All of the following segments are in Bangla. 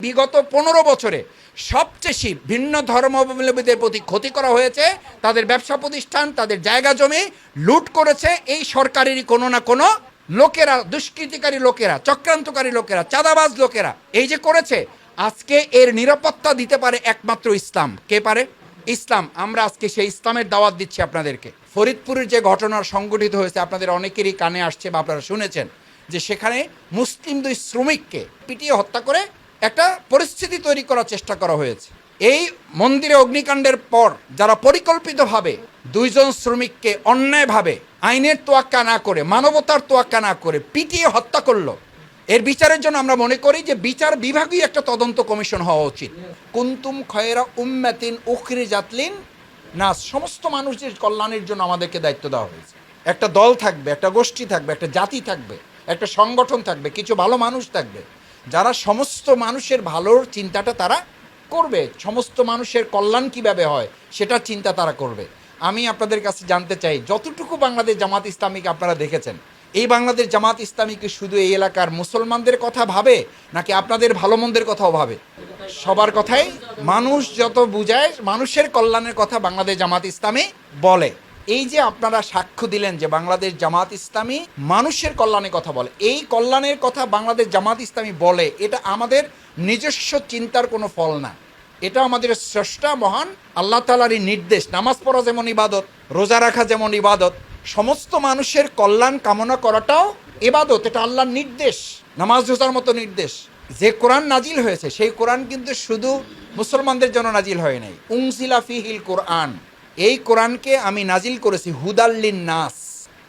বিগত 15 বছরে সবচেয়ে বেশি ভিন্ন ধর্মাবলম্বীদের প্রতি ক্ষতি করা হয়েছে, তাদের ব্যবসা প্রতিষ্ঠান, তাদের জায়গা জমি লুট করেছে এই সরকারেরই কোনো না কোনো লোকেরা, দুষ্কৃতিকারী লোকেরা, চক্রান্তকারী লোকেরা, চাঁদাবাজ লোকেরা এই যে করেছে। আজকে এর নিরাপত্তা দিতে পারে একমাত্র ইসলাম। কে পারে? ইসলাম। আমরা আজকে সেই ইসলামের দাওয়াত দিচ্ছি আপনাদেরকে। ফরিদপুরের যে ঘটনার সংঘটিত হয়েছে আপনাদের অনেকেরই কানে আসছে বা আপনারা শুনেছেন যে সেখানে মুসলিম 2 শ্রমিককে পিটিয়ে হত্যা করে একটা পরিস্থিতি তৈরি করার চেষ্টা করা হয়েছে। এই মন্দিরে অগ্নিকাণ্ডের পর যারা পরিকল্পিতভাবে 2 জন শ্রমিককে অন্যায়ভাবে আইনের তোয়াক্কা না করে, মানবতার তোয়াক্কা না করে পিটিয়ে হত্যা করলো, এর বিচারের জন্য আমরা মনে করি যে বিচার বিভাগীয় একটা তদন্ত কমিশন হওয়া উচিত। কুনতুম খয়রা উম্মাতিন উখরিজাত লিন-নাস, সমস্ত মানুষের কল্যাণের জন্য আমাদেরকে দায়িত্ব দেওয়া হয়েছে। একটা দল থাকবে, একটা গোষ্ঠী থাকবে, একটা জাতি থাকবে, একটা সংগঠন থাকবে, কিছু ভালো মানুষ থাকবে যারা সমস্ত মানুষের ভালোর চিন্তাটা তারা করবে, সমস্ত মানুষের কল্যাণ কীভাবে হয় সেটার চিন্তা তারা করবে। আমি আপনাদের কাছে জানতে চাই, যতটুকু বাংলাদেশ জামাত ইসলামীকে আপনারা দেখেছেন, এই বাংলাদেশ জামাত ইসলামীকে শুধু এই এলাকার মুসলমানদের কথা ভাবে নাকি আপনাদের ভালো মন্দের কথাও ভাবে? সবার কথাই। মানুষ যত বুঝায় মানুষের কল্যাণের কথা বাংলাদেশ জামাত ইসলামী বলে। এই যে আপনারা সাক্ষ্য দিলেন যে বাংলাদেশ জামাত ইসলামী মানুষের কল্যাণের কথা বলে, এই কল্যাণের কথা বাংলাদেশ জামাত ইসলামী বলে, এটা আমাদের নিজস্ব চিন্তার কোনো ফল না। এটা আমাদের স্রষ্টা মহান আল্লাহ তাআলারই নির্দেশ। নামাজ পড়া যেমন ইবাদত, রোজা রাখা যেমন ইবাদত, সমস্ত মানুষের কল্যাণ কামনা করাটাও ইবাদত। এটা আল্লাহর নির্দেশ, নামাজ রোজার মতো নির্দেশ। যে কোরআন নাজিল হয়েছে সেই কোরআন কিন্তু শুধু মুসলমানদের জন্য নাজিল হয় নাই। উনজিলা ফিহিল কোরআন, এই কোরআনকে আমি নাজিল করেছি হুদাল্লিন নাস,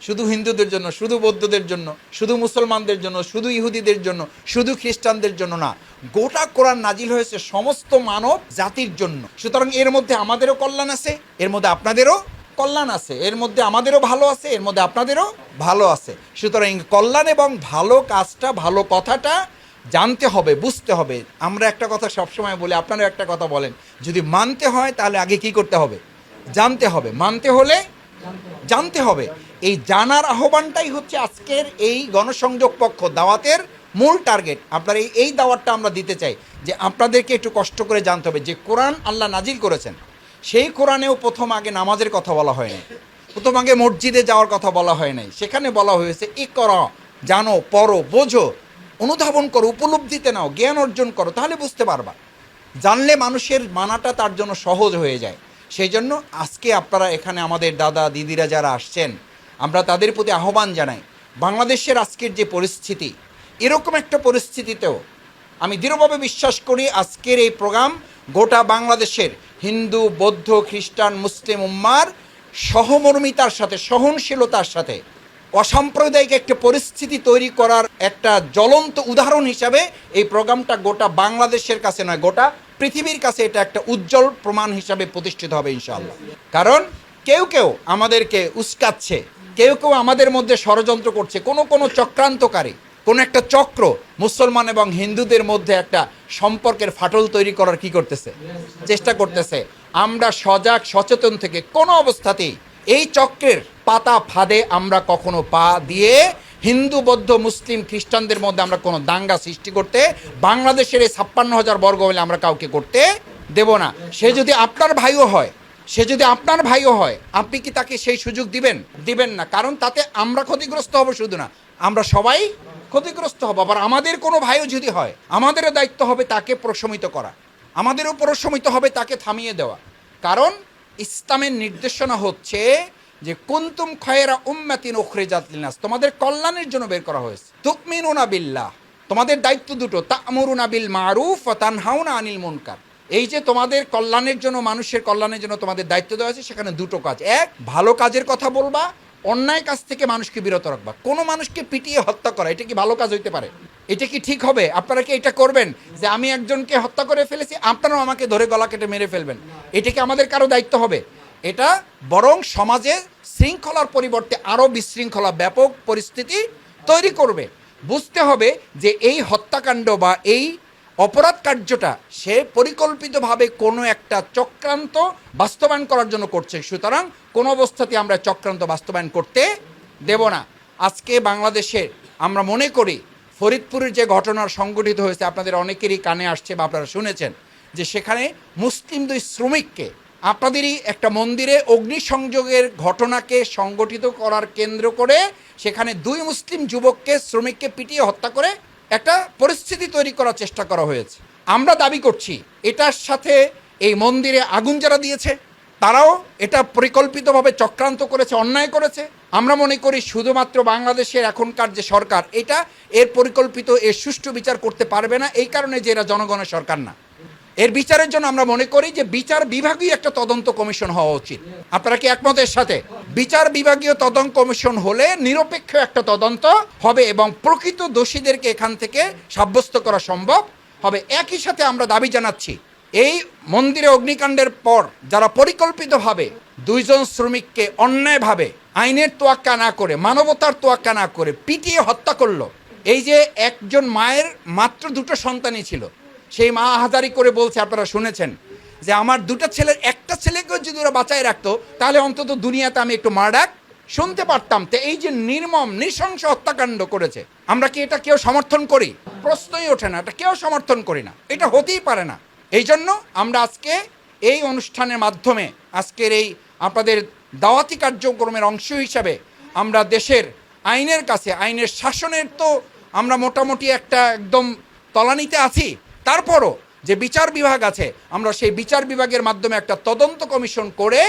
শুধু হিন্দুদের জন্য, শুধু বৌদ্ধদের জন্য, শুধু মুসলমানদের জন্য, শুধু ইহুদিদের জন্য, শুধু খ্রিস্টানদের জন্য না। গোটা কোরআন নাজিল হয়েছে সমস্ত মানব জাতির জন্য। সুতরাং এর মধ্যে আমাদেরও কল্যাণ আছে, এর মধ্যে আপনাদেরও কল্যাণ আছে, এর মধ্যে আমাদেরও ভালো আছে, এর মধ্যে আপনাদেরও ভালো আছে। সুতরাং কল্যাণ এবং ভালো কাজটা, ভালো কথাটা জানতে হবে, বুঝতে হবে। আমরা একটা কথা সবসময় বলি, আপনারাও একটা কথা বলেন, যদি মানতে হয় তাহলে আগে কি করতে হবে? জানতে হবে। মানতে হলে জানতে হবে। এই জানার আহ্বানটাই হচ্ছে আজকের এই গণসংযোগ পক্ষ দাওয়াতের মূল টার্গেট। আপনার এই দাওয়াতটা আমরা দিতে চাই যে আপনাদেরকে একটু কষ্ট করে জানতে হবে যে কোরআন আল্লাহ নাজিল করেছেন, সেই কোরআনেও প্রথম আগে নামাজের কথা বলা হয় নাই, প্রথম আগে মসজিদে যাওয়ার কথা বলা হয় নাই। সেখানে বলা হয়েছে ইকরা, জানো, পড়ো, বোঝো, অনুধাবন করো, উপলব্ধিতে নাও, জ্ঞান অর্জন করো, তাহলে বুঝতে পারবা। জানলে মানুষের মানাটা তার জন্য সহজ হয়ে যায়। সেই জন্য আজকে আপনারা এখানে আমাদের দাদা দিদিরা যারা আসছেন, আমরা তাদের প্রতি আহ্বান জানাই, বাংলাদেশের আজকের যে পরিস্থিতি, এরকম একটা পরিস্থিতিতেও আমি দৃঢ়ভাবে বিশ্বাস করি আজকের এই প্রোগ্রাম গোটা বাংলাদেশের হিন্দু, বৌদ্ধ, খ্রিস্টান, মুসলিম উম্মার সহমর্মিতার সাথে, সহনশীলতার সাথে অসাম্প্রদায়িক একটা পরিস্থিতি তৈরি করার একটা জ্বলন্ত উদাহরণ হিসাবে এই প্রোগ্রামটা গোটা বাংলাদেশের কাছে নয়, গোটা পৃথিবীর কাছে এটা একটা উজ্জ্বল প্রমাণ হিসাবে প্রতিষ্ঠিত হবে ইনশাআল্লাহ। কারণ কেউ কেউ আমাদেরকে উস্কাচ্ছে, কেউ কেউ আমাদের মধ্যে ষড়যন্ত্র করছে, কোনো চক্রান্তকারী, কোনো একটা চক্র মুসলমান এবং হিন্দুদের মধ্যে একটা সম্পর্কের ফাটল তৈরি করার কি করতেছে? চেষ্টা করতেছে। আমরা সজাগ সচেতন থেকে কোনো অবস্থাতেই এই চক্রের পাতা ফাঁদে আমরা কখনো পা দিয়ে হিন্দু, বৌদ্ধ, মুসলিম, খ্রিস্টানদের মধ্যে আমরা কোনো দাঙ্গা সৃষ্টি করতে, বাংলাদেশের এই 56,000 বর্গ হলে আমরা কাউকে করতে দেব না। সে যদি আপনার ভাইও হয়, আপনি কি তাকে সেই সুযোগ দিবেন? দিবেন না। কারণ তাতে আমরা ক্ষতিগ্রস্ত হব শুধু না, আমরা সবাই ক্ষতিগ্রস্ত হব। আবার আমাদের কোনো ভাইও যদি হয়, আমাদেরও দায়িত্ব হবে তাকে প্রশমিত করা, আমাদেরও প্রশমিত হবে তাকে থামিয়ে দেওয়া। কারণ ইসলামের নির্দেশনা হচ্ছে যে কুনতুম খয়রা উম্মাতিন উখরিজাত লিন-নাস, তোমাদের কল্যাণের জন্য বের করা হয়েছে। তুমিনুনা বিল্লাহ, তোমাদের দায়িত্ব দুটো, তা'মুরুনা বিল মারুফ ওয়া তানহাউনা আনিল মুনকার। এই যে তোমাদের কল্যাণের জন্য, মানুষের কল্যাণের জন্য তোমাদের দায়িত্ব দেওয়া আছে, সেখানে দুটো কাজ। এক, ভালো কাজের কথা বলবা, অন্যায় কাজ থেকে মানুষকে বিরত রাখবা। কোনো মানুষকে পিটিয়ে হত্যা করা, এটা কি ভালো কাজ হইতে পারে? এটা কি ঠিক হবে? আপনারা কি এটা করবেন যে আমি একজনকে হত্যা করে ফেলেছি, আপনারাও আমাকে ধরে গলা কেটে মেরে ফেলবেন? এটা কি আমাদের কারো দায়িত্ব হবে? এটা বরং সমাজে শৃঙ্খলার পরিবর্তে আরও বিশৃঙ্খলা, ব্যাপক পরিস্থিতি তৈরি করবে। বুঝতে হবে যে এই হত্যাকাণ্ড বা এই অপরাধ কার্যটা সে পরিকল্পিতভাবে কোনো একটা চক্রান্ত বাস্তবায়ন করার জন্য করছে। সুতরাং কোনো অবস্থাতে আমরা চক্রান্ত বাস্তবায়ন করতে দেব না। আজকে বাংলাদেশে আমরা মনে করি ফরিদপুরের যে ঘটনা সংঘটিত হয়েছে আপনাদের অনেকেরই কানে আসছে বা আপনারা শুনেছেন যে সেখানে মুসলিম 2 শ্রমিককে আপনাদেরই একটা মন্দিরে অগ্নিসংযোগের ঘটনাকে সংগঠিত করার কেন্দ্র করে সেখানে 2 মুসলিম যুবককে শ্রমিককে পিটিয়ে হত্যা করে একটা পরিস্থিতি তৈরি করার চেষ্টা করা হয়েছে। আমরা দাবি করছি এটার সাথে এই মন্দিরে আগুন যারা দিয়েছে তারাও এটা পরিকল্পিতভাবে চক্রান্ত করেছে, অন্যায় করেছে। আমরা মনে করি শুধুমাত্র বাংলাদেশের এখনকার যে সরকার এটা এর পরিকল্পিত এর সুষ্ঠু বিচার করতে পারবে না, এই কারণে যে এরা জনগণের সরকার না। এর বিচারের জন্য আমরা মনে করি যে বিচার বিভাগীয় একটা তদন্ত কমিশন হওয়া উচিত। আপনারা কি একমত এর সাথে? বিচার বিভাগীয় তদন্ত কমিশন হলে নিরপেক্ষ একটা তদন্ত হবে এবং প্রকৃত দোষীদেরকে এখান থেকে সাব্যস্ত করা সম্ভব হবে। একই সাথে আমরা দাবি জানাচ্ছি এই মন্দিরে অগ্নিকাণ্ডের পর যারা পরিকল্পিতভাবে 2 জন শ্রমিককে অন্যায়ভাবে আইনের তোয়াক্কা না করে, মানবতার তোয়াক্কা না করে পিটিয়ে হত্যা করলো, এই যে একজন মায়ের মাত্র 2টো সন্তানই ছিল, সেই মা আহাজারি করে বলছে, আপনারা শুনেছেন যে আমার 2টা ছেলের একটা ছেলেকেও যদি ওরা বাঁচায় রাখতো তাহলে অন্তত দুনিয়াতে আমি একটু মার ডাক শুনতে পারতাম। তো এই যে নির্মম নৃশংস হত্যাকাণ্ড করেছে, আমরা কি এটা কেউ সমর্থন করি? প্রশ্নই ওঠে না, এটা কেউ সমর্থন করি না, এটা হতেই পারে না। এই জন্য আমরা আজকে এই অনুষ্ঠানের মাধ্যমে আজকের এই আপনাদের দাওয়াতি কার্যক্রমের অংশ হিসাবে আমরা দেশের আইনের কাছে, আইনের শাসনের তো আমরা মোটামুটি একটা একদম তলানিতে আছি, তারপরও যে বিচার বিভাগ আছে আমরা সেই বিচার বিভাগের মাধ্যমে একটা তদন্ত কমিশন করে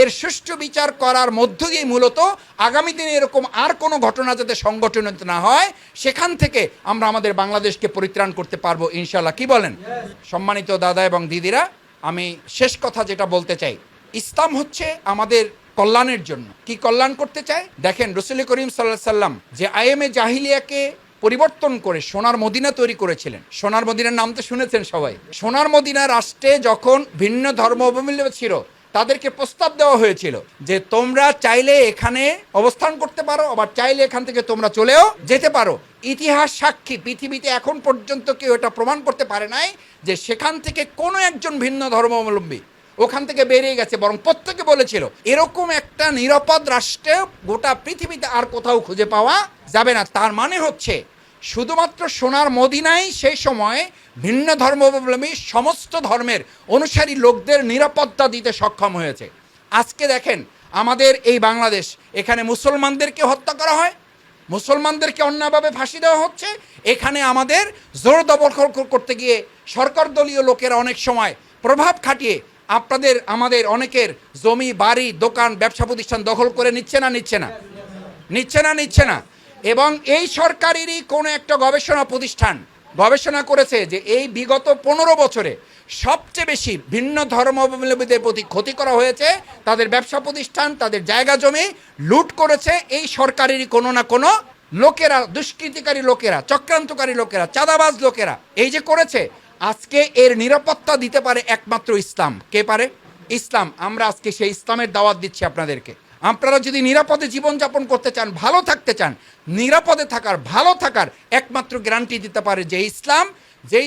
এর সুষ্ঠু বিচার করার মধ্য দিয়ে মূলত আগামী দিনে এরকম আর কোনো ঘটনা যাতে সংগঠিত না হয় সেখান থেকে আমরা আমাদের বাংলাদেশকে পরিত্রাণ করতে পারবো ইনশাল্লাহ। কি বলেন? সম্মানিত দাদা এবং দিদিরা, আমি শেষ কথা যেটা বলতে চাই, ইসলাম হচ্ছে আমাদের কল্যাণের জন্য। কি কল্যাণ করতে চায়? দেখেন, রাসূল করিম সাল্লাল্লাহু আলাইহি সাল্লাম যে আইএমএ জাহিলিয়াকে পরিবর্তন করে সোনার মদিনা তৈরি করেছিলেন। সোনার মদিনার নাম তো শুনেছেন সবাই। সোনার মদিনা রাষ্ট্রে যখন ভিন্ন ধর্মাবলম্বী ছিল তাদেরকে প্রস্তাব দেওয়া হয়েছিল যে তোমরা চাইলে এখানে অবস্থান করতে পারো, আবার চাইলে এখান থেকে তোমরা চলেও যেতে পারো। ইতিহাস সাক্ষী, পৃথিবীতে এখন পর্যন্ত কেউ এটা প্রমাণ করতে পারে নাই যে সেখান থেকে কোনো একজন ভিন্ন ধর্মাবলম্বী ওখান থেকে বেরিয়ে গেছে, বরং প্রত্যেকে বলেছিল এরকম একটা নিরাপদ রাষ্ট্রে গোটা পৃথিবীতে আর কোথাও খুঁজে পাওয়া যাবে না। তার মানে হচ্ছে শুধুমাত্র সোনার মদিনায় সেই সময় ভিন্ন ধর্মাবলম্বী সমস্ত ধর্মের অনুসারী লোকদের নিরাপত্তা দিতে সক্ষম হয়েছে। আজকে দেখেন আমাদের এই বাংলাদেশ, এখানে মুসলমানদেরকে হত্যা করা হয়, মুসলমানদেরকে অন্যায়ভাবে ফাঁসি দেওয়া হচ্ছে। এখানে আমাদের জোর দখল করতে গিয়ে সরকার দলীয় লোকেরা অনেক সময় প্রভাব খাটিয়ে আপনাদের আমাদের অনেকের জমি, বাড়ি, দোকান, ব্যবসা প্রতিষ্ঠান দখল করে নিচ্ছে না। এবং এই সরকারেরই কোনো একটা গবেষণা প্রতিষ্ঠান গবেষণা করেছে যে এই বিগত 15 বছরে সবচেয়ে বেশি ভিন্ন ধর্মাবলম্বীদের প্রতি ক্ষতি করা হয়েছে, তাদের ব্যবসা প্রতিষ্ঠান, তাদের জায়গা জমি লুট করেছে এই সরকারেরই কোনো না কোনো লোকেরা, দুষ্কৃতিকারী লোকেরা, চক্রান্তকারী লোকেরা, চাঁদাবাজ লোকেরা এই যে করেছে। আজকে এর নিরাপত্তা দিতে পারে একমাত্র ইসলাম। কে পারে? ইসলাম। আমরা আজকে সেই ইসলামের দাওয়াত দিচ্ছি আপনাদেরকে। আপনারা যদি নিরাপদে জীবনযাপন করতে চান, ভালো থাকতে চান, নিরাপদে থাকার, ভালো থাকার একমাত্র গ্যারান্টি দিতে পারে যে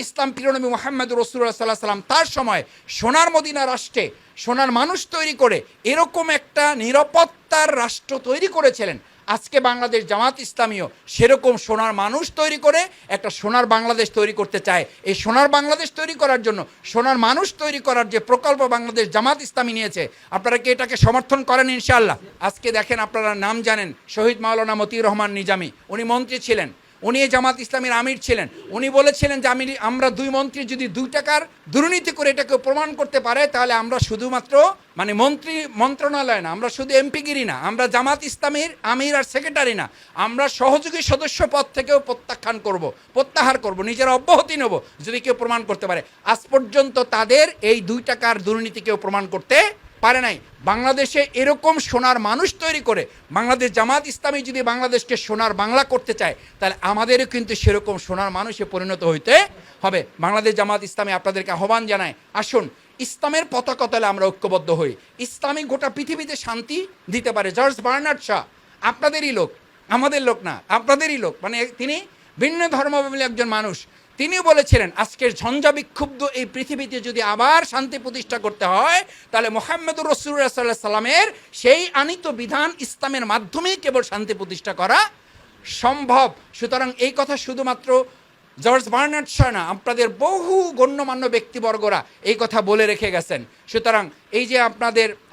ইসলাম প্রিয়নবী মুহাম্মদ রাসূলুল্লাহ সাল্লাল্লাহু আলাইহি ওয়াসাল্লাম তার সময় সোনার মদিনা রাষ্ট্রে সোনার মানুষ তৈরি করে এরকম একটা নিরাপত্তার রাষ্ট্র তৈরি করেছিলেন। আজকে বাংলাদেশ জামাত ইসলামীও সেরকম সোনার মানুষ তৈরি করে একটা সোনার বাংলাদেশ তৈরি করতে চায়। এই সোনার বাংলাদেশ তৈরি করার জন্য সোনার মানুষ তৈরি করার যে প্রকল্প বাংলাদেশ জামাত ইসলামী নিয়েছে, আপনারা কি এটাকে সমর্থন করেন ইনশাআল্লাহ? আজকে দেখেন, আপনারা নাম জানেন শহীদ মাওলানা মতিউর রহমান নিজামী, উনি মন্ত্রী ছিলেন, উনি এই জামাত ইসলামীর আমির ছিলেন। উনি বলেছিলেন যে আমরা 2 মন্ত্রী যদি 2 টাকার দুর্নীতি করে এটাকে প্রমাণ করতে পারে তাহলে আমরা শুধুমাত্র মন্ত্রণালয় না, আমরা শুধু এমপিগিরি না, আমরা জামাত ইসলামীর আমির আর সেক্রেটারি না, আমরা সহযোগী সদস্য পদ থেকেও প্রত্যাহার করব, নিজেরা অব্যাহতি নেব যদি কেউ প্রমাণ করতে পারে। আজ পর্যন্ত তাদের এই 2 টাকার দুর্নীতি কেউ প্রমাণ করতে পারে নাই। বাংলাদেশে এরকম সোনার মানুষ তৈরি করে বাংলাদেশ জামাত ইসলামী যদি বাংলাদেশকে সোনার বাংলা করতে চায় তাহলে আমাদেরও কিন্তু সেরকম সোনার মানুষে পরিণত হইতে হবে। বাংলাদেশ জামাত ইসলামী আপনাদেরকে আহ্বান জানায়, আসুন ইসলামের পতাকা তলে আমরা ঐক্যবদ্ধ হই। ইসলামী গোটা পৃথিবীতে শান্তি দিতে পারে। জর্জ বার্নার্ড শা আপনাদেরই লোক, আমাদের লোক না, আপনাদেরই লোক, মানে তিনি ভিন্ন ধর্মাবলম্বী একজন মানুষ। তিনি বলেছিলেন আজকের ঝঞ্ঝা বিক্ষুব্ধ এই পৃথিবীতে যদি আবার শান্তি প্রতিষ্ঠা করতে হয় তাহলে মুহাম্মদুর রাসূলুল্লাহ সাল্লাল্লাহু আলাইহি ওয়াসাল্লামের সেই আনিত বিধান ইসলামের মাধ্যমেই কেবল শান্তি প্রতিষ্ঠা করা সম্ভব। সুতরাং এই কথা শুধুমাত্র জর্জ বার্নার্ড শা না, আপনাদের বহু গণ্যমান্য ব্যক্তিবর্গরা এই কথা বলে রেখে গেছেন। সুতরাং এই যে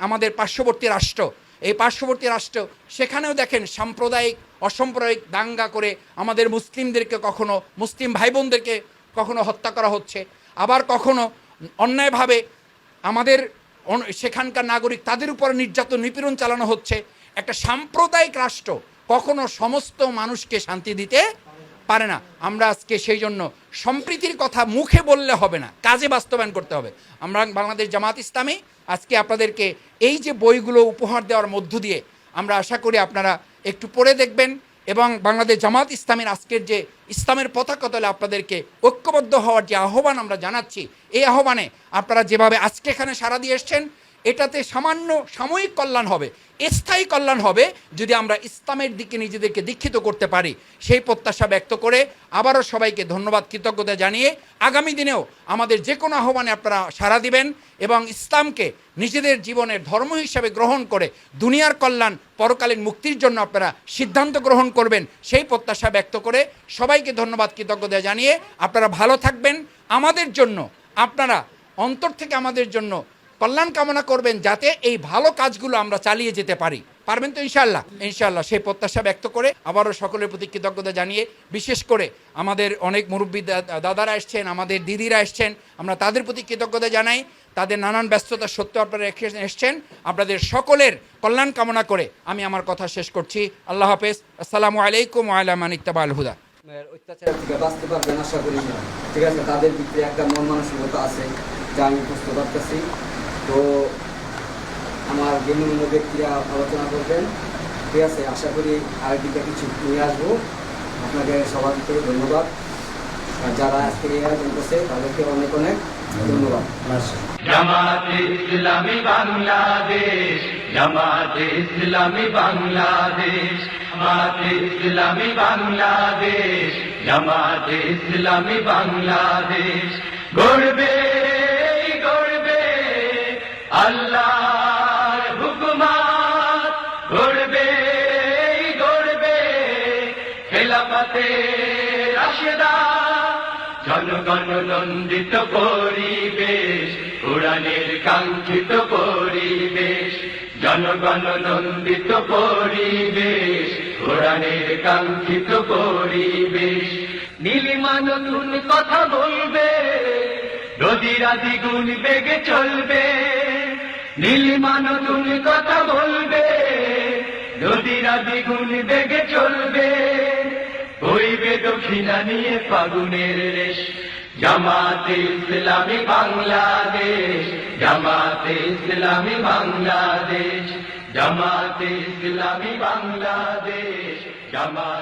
আমাদের পার্শ্ববর্তী রাষ্ট্র, এই পার্শ্ববর্তী রাষ্ট্র, সেখানেও দেখেন সাম্প্রদায়িক অসাম্প্রদায়িক দাঙ্গা করে আমাদের মুসলিমদেরকে কখনো, মুসলিম ভাই বোনদেরকে কখনো হত্যা করা হচ্ছে, আবার কখনো অন্যায়ভাবে আমাদের সেখানকার নাগরিক তাদের উপর নির্যাতন নিপীড়ন চালানো হচ্ছে। একটা সাম্প্রদায়িক রাষ্ট্র কখনো সমস্ত মানুষকে শান্তি দিতে পারে না। আমরা আজকে সেই জন্য সম্প্রীতির কথা মুখে বললে হবে না, কাজে বাস্তবায়ন করতে হবে। আমরা বাংলাদেশ জামাত ইসলামী আজকে আপনাদেরকে এই যে বইগুলো উপহার দেওয়ার মধ্য দিয়ে আমরা আশা করি আপনারা একটু পড়ে দেখবেন, এবং বাংলাদেশ জামাত ইসলামের আজকের যে ইসলামের পতাকা তলে আপনাদেরকে ঐক্যবদ্ধ হওয়ার যে আহ্বান আমরা জানাচ্ছি, এই আহ্বানে আপনারা যেভাবে আজকে এখানে সাড়া দিয়ে এসছেন, এটাতে সামান্য সাময়িক কল্যাণ হবে, স্থায়ী কল্যাণ হবে যদি আমরা ইসলামের দিকে নিজেদেরকে দীক্ষিত করতে পারি। সেই প্রত্যাশা ব্যক্ত করে আবারও সবাইকে ধন্যবাদ, কৃতজ্ঞতা জানিয়ে আগামী দিনেও আমাদের যে কোনো আহ্বানে আপনারা সাড়া দিবেন এবং ইসলামকে নিজেদের জীবনের ধর্ম হিসাবে গ্রহণ করে দুনিয়ার কল্যাণ, পরকালীন মুক্তির জন্য আপনারা সিদ্ধান্ত গ্রহণ করবেন, সেই প্রত্যাশা ব্যক্ত করে সবাইকে ধন্যবাদ, কৃতজ্ঞতা জানিয়ে আপনারা ভালো থাকবেন। আমাদের জন্য আপনারা অন্তর থেকে আমাদের জন্য কল্যাণ কামনা করবেন, যাতে এই ভালো কাজগুলো আমরা চালিয়ে যেতে পারি। পারবেন তো ইনশাআল্লাহ? ইনশাআল্লাহ সেই প্রত্যাশা ব্যক্ত করে আবারও সকলের প্রতি কৃতজ্ঞতা জানিয়ে, বিশেষ করে আমাদের অনেক মুরব্বী দাদারা এসছেন, আমাদের দিদিরা এসছেন, আমরা তাদের প্রতি কৃতজ্ঞতা জানাই। তাদের নানান ব্যস্ততা সত্ত্বেও আপনারা এসছেন। আপনাদের সকলের কল্যাণ কামনা করে আমি আমার কথা শেষ করছি। আল্লাহ হাফেজ। আসসালামু আলাইকুম ওয়া আলা মান ইত্তাবা'আল হুদা। অত্যাচার থেকে বাঁচতে পারবেন আশা করি। ঠিক আছে, তাদের ভিতরে একটা মন মানসিকতা আছে যা আমি বুঝতে পারতেছি। তো আমার গণ্যমান্য ব্যক্তিরা আলোচনা করবেন, ঠিক আছে। আশা করি আরেকদিকে কিছু নিয়ে আসবো। আপনাকে সবাইকে ধন্যবাদ, আর যারা আজকে এই আয়োজন করছে তাদেরকে অনেক অনেক ধন্যবাদ। জামাতে ইসলামী বাংলাদেশ, জামাতে ইসলামী বাংলাদেশ, জামাতে ইসলামী বাংলাদেশ, জামাতে ইসলামী বাংলাদেশ। গড়বে গড়বে আল্লাহর হুকুমাত, গড়বে গড়বে খেলাফতে রাশেদা। জনগণ নন্দিত পরিবেশ, কোরআনের কাঙ্ক্ষিত পরিবেশ। জনগণ নন্দিত পরিবেশ, কোরআনের কাঙ্ক্ষিত পরিবেশ। নীলিমা নতুন কথা বলবে, নদীরা দ্বিগুণ বেগে চলবে। নীলিমা নতুন কথা বলবে, নদীরা দ্বিগুণ বেগে চলবে। বইবে দক্ষিণা নিয়ে ফাগুনের রেশ। জামাতে ইসলামী বাংলাদেশ, জামাতে ইসলামী বাংলাদেশ, জামাতে ইসলামী বাংলাদেশ, জামাত।